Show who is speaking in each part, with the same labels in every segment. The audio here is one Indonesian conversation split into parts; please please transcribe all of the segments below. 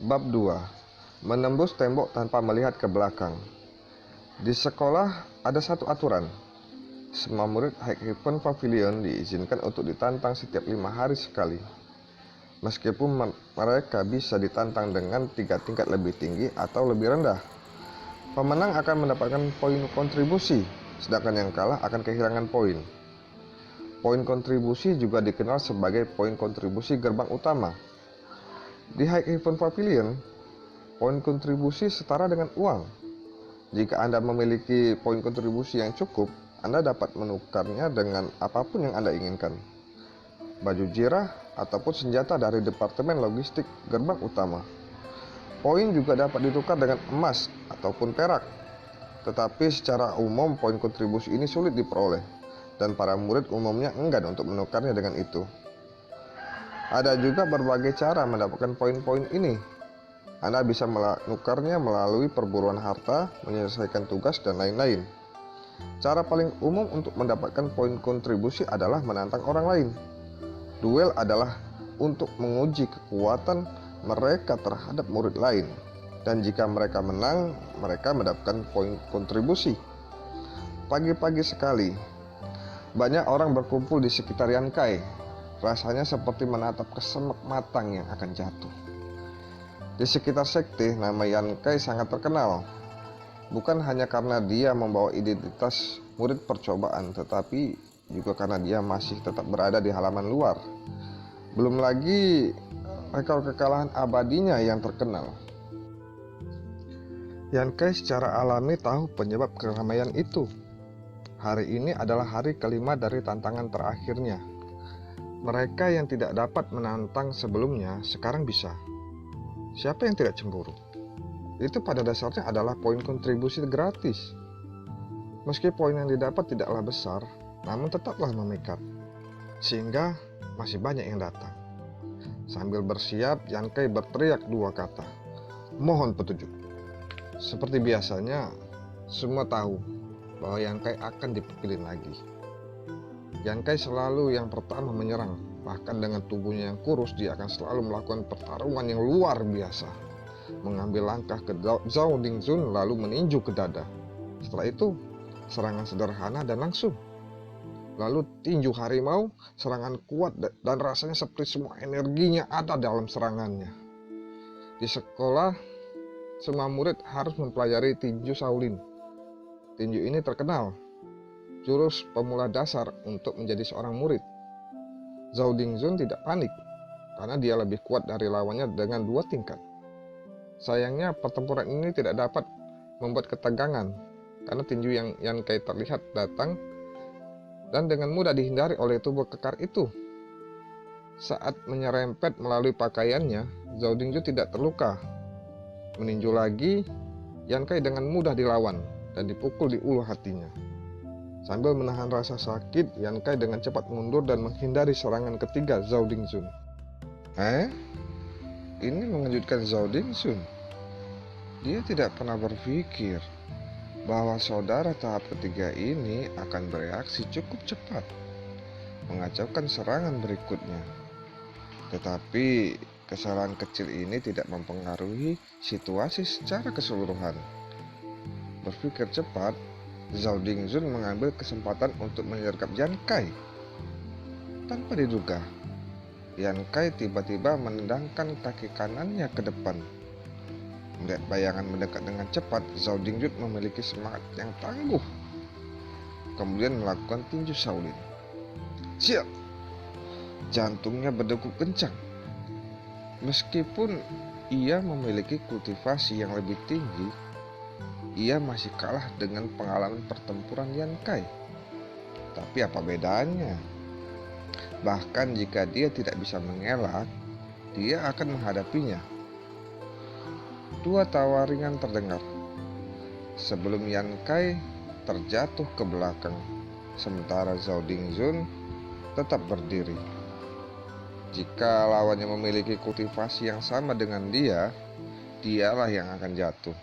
Speaker 1: Bab 2. Menembus tembok tanpa melihat ke belakang. Di sekolah ada satu aturan. Semua murid Highhaven Pavilion diizinkan untuk ditantang setiap 5 hari sekali. Meskipun mereka bisa ditantang dengan 3 tingkat lebih tinggi atau lebih rendah. Pemenang akan mendapatkan poin kontribusi, sedangkan yang kalah akan kehilangan poin. Poin kontribusi juga dikenal sebagai poin kontribusi gerbang utama. Di Highhaven Pavilion, poin kontribusi setara dengan uang. Jika Anda memiliki poin kontribusi yang cukup, Anda dapat menukarnya dengan apapun yang Anda inginkan. Baju jirah ataupun senjata dari Departemen Logistik Gerbang Utama. Poin juga dapat ditukar dengan emas ataupun perak. Tetapi secara umum poin kontribusi ini sulit diperoleh, dan para murid umumnya enggan untuk menukarnya dengan itu. Ada juga berbagai cara mendapatkan poin-poin ini. Anda bisa menukarnya melalui perburuan harta, menyelesaikan tugas, dan lain-lain. Cara paling umum untuk mendapatkan poin kontribusi adalah menantang orang lain. Duel adalah untuk menguji kekuatan mereka terhadap murid lain. Dan jika mereka menang, mereka mendapatkan poin kontribusi. Pagi-pagi sekali, banyak orang berkumpul di sekitar Yankai. Rasanya seperti menatap kesemek matang yang akan jatuh. Di sekitar sekte, nama Yankai sangat terkenal. Bukan hanya karena dia membawa identitas murid percobaan, tetapi juga karena dia masih tetap berada di halaman luar. Belum lagi rekor kekalahan abadinya yang terkenal. Yankai secara alami tahu penyebab keramaian itu. Hari ini adalah hari kelima dari tantangan terakhirnya. Mereka yang tidak dapat menantang sebelumnya sekarang bisa. Siapa yang tidak cemburu? Itu pada dasarnya adalah poin kontribusi gratis. Meski poin yang didapat tidaklah besar, namun tetaplah memikat. Sehingga masih banyak yang datang. Sambil bersiap, Yankai berteriak 2 kata. Mohon petunjuk. Seperti biasanya, semua tahu bahwa Yankai akan dipukilin lagi. Yankai selalu yang pertama menyerang. Bahkan dengan tubuhnya yang kurus, dia akan selalu melakukan pertarungan yang luar biasa. Mengambil langkah ke Zhao Dingzun lalu meninju ke dada. Setelah itu, serangan sederhana dan langsung. Lalu tinju harimau, serangan kuat dan rasanya seperti semua energinya ada dalam serangannya. Di sekolah, semua murid harus mempelajari tinju Shaolin. Tinju ini terkenal jurus pemula dasar untuk menjadi seorang murid. Zhao Dingzun tidak panik karena dia lebih kuat dari lawannya dengan 2 tingkat. Sayangnya pertempuran ini tidak dapat membuat ketegangan karena tinju yang Yankai terlihat datang dan dengan mudah dihindari oleh tubuh kekar itu. Saat menyerempet melalui pakaiannya, Zhao Dingzun tidak terluka. Meninju lagi, Yankai dengan mudah dilawan dan dipukul di ulu hatinya. Sambil menahan rasa sakit, Yankai dengan cepat mundur dan menghindari serangan ketiga Zhao Dingzun. Ini mengejutkan Zhao Dingzun. Dia tidak pernah berpikir bahwa saudara tahap ketiga ini akan bereaksi cukup cepat, mengacaukan serangan berikutnya. Tetapi kesalahan kecil ini tidak mempengaruhi situasi secara keseluruhan. Berpikir cepat, Zhao Dingzun mengambil kesempatan untuk menyergap Yankai. Tanpa diduga, Yankai tiba-tiba menendangkan kaki kanannya ke depan. Melihat bayangan mendekat dengan cepat, Zhao Dingzun memiliki semangat yang tangguh. Kemudian melakukan tinju Shaolin. Siap! Jantungnya berdegup kencang. Meskipun ia memiliki kultivasi yang lebih tinggi, ia masih kalah dengan pengalaman pertempuran Yankai. Tapi apa bedanya? Bahkan jika dia tidak bisa mengelak, dia akan menghadapinya. 2 tawa ringan terdengar sebelum Yankai terjatuh ke belakang, sementara Zhao Dingzun tetap berdiri. Jika lawannya memiliki kultivasi yang sama dengan dia, dialah yang akan jatuh.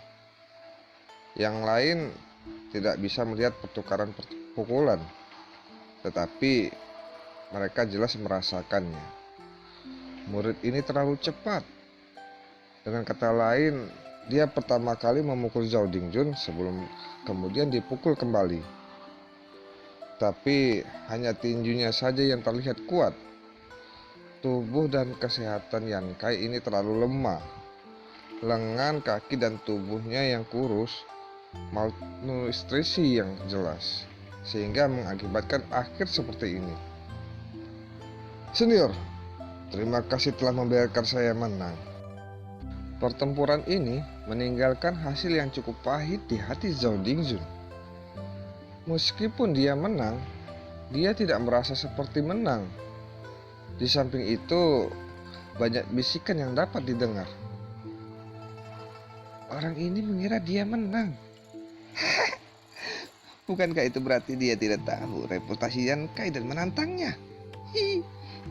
Speaker 1: Yang lain tidak bisa melihat pertukaran pukulan, tetapi mereka jelas merasakannya. Murid ini terlalu cepat. Dengan kata lain, dia pertama kali memukul Zhao Dingjun sebelum kemudian dipukul kembali. Tapi hanya tinjunya saja yang terlihat kuat. Tubuh dan kesehatan Yan Kai ini terlalu lemah. Lengan, kaki, dan tubuhnya yang kurus, malnutrisi yang jelas, sehingga mengakibatkan akhir seperti ini. Senior, terima kasih telah membiarkan saya menang. Pertempuran ini meninggalkan hasil yang cukup pahit di hati Zhao Dingjun. Meskipun dia menang, dia tidak merasa seperti menang. Di samping itu, banyak bisikan yang dapat didengar. Orang ini mengira dia menang. Bukankah itu berarti dia tidak tahu reputasi Yan Kai dan menantangnya?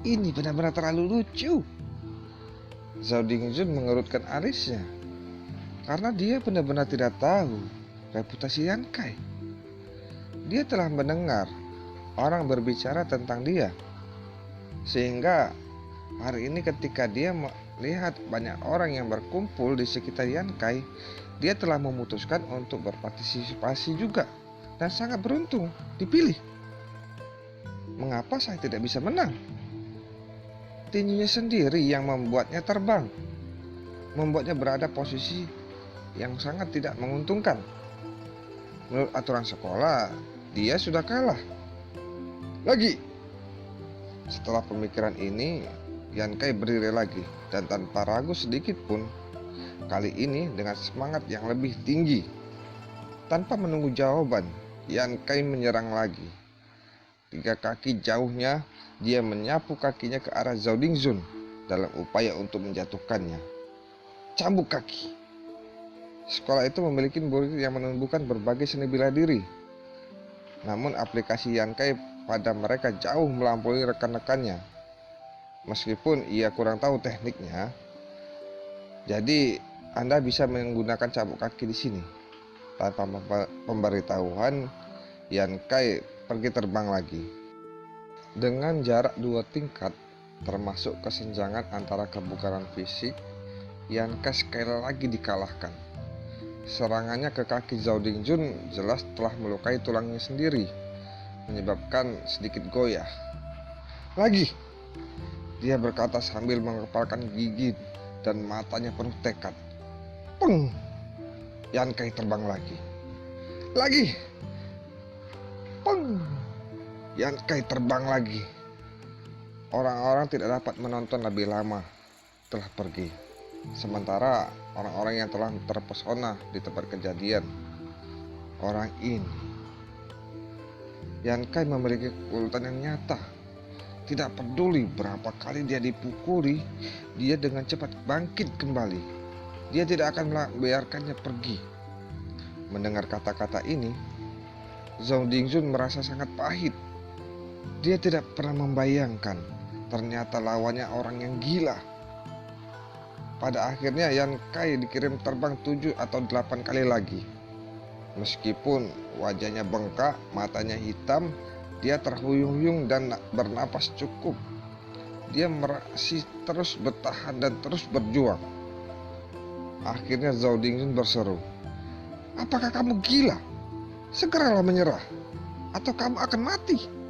Speaker 1: Ini benar-benar terlalu lucu. Zhao Dingjun mengerutkan alisnya karena dia benar-benar tidak tahu reputasi Yan Kai. Dia telah mendengar orang berbicara tentang dia, sehingga hari ini ketika dia melihat banyak orang yang berkumpul di sekitar Yan Kai, dia telah memutuskan untuk berpartisipasi juga dan sangat beruntung dipilih. Mengapa saya tidak bisa menang? Tinjunya sendiri yang membuatnya terbang, membuatnya berada posisi yang sangat tidak menguntungkan. Menurut aturan sekolah, dia sudah kalah. Lagi. Setelah pemikiran ini, Yan Kai berdiri lagi dan tanpa ragu sedikit pun, kali ini dengan semangat yang lebih tinggi. Tanpa menunggu jawaban, Yan Kai menyerang lagi. 3 kaki jauhnya, dia menyapu kakinya ke arah Zhao Dingjun dalam upaya untuk menjatuhkannya. Cambuk kaki. Sekolah itu memiliki murid yang menumbuhkan berbagai seni bela diri. Namun aplikasi Yan Kai pada mereka jauh melampaui rekan-rekannya. Meskipun ia kurang tahu tekniknya, jadi Anda bisa menggunakan cambuk kaki di sini. Tanpa pemberitahuan, Yan Kai pergi terbang lagi. Dengan jarak 2 tingkat, termasuk kesenjangan antara kebugaran fisik, Yan Kai sekali lagi dikalahkan. Serangannya ke kaki Zhao Dingjun jelas telah melukai tulangnya sendiri, menyebabkan sedikit goyah. Lagi, dia berkata sambil mengepalkan gigi dan matanya penuh tekad. Peng! Yan Kai terbang lagi. Lagi! Peng! Yan Kai terbang lagi. Orang-orang tidak dapat menonton lebih lama, telah pergi. Sementara orang-orang yang telah terpesona di tempat kejadian, orang ini, Yan Kai memiliki kekuatan yang nyata. Tidak peduli berapa kali dia dipukuli, dia dengan cepat bangkit kembali. Dia tidak akan membiarkannya pergi. Mendengar kata-kata ini, Zhao Dingjun merasa sangat pahit. Dia tidak pernah membayangkan ternyata lawannya orang yang gila. Pada akhirnya Yan Kai dikirim terbang 7 atau 8 kali lagi. Meskipun wajahnya bengkak, matanya hitam, dia terhuyung-huyung dan bernapas cukup. Dia masih terus bertahan dan terus berjuang. Akhirnya Zhao Dingjun berseru, "Apakah kamu gila? Segeralah menyerah, atau kamu akan mati."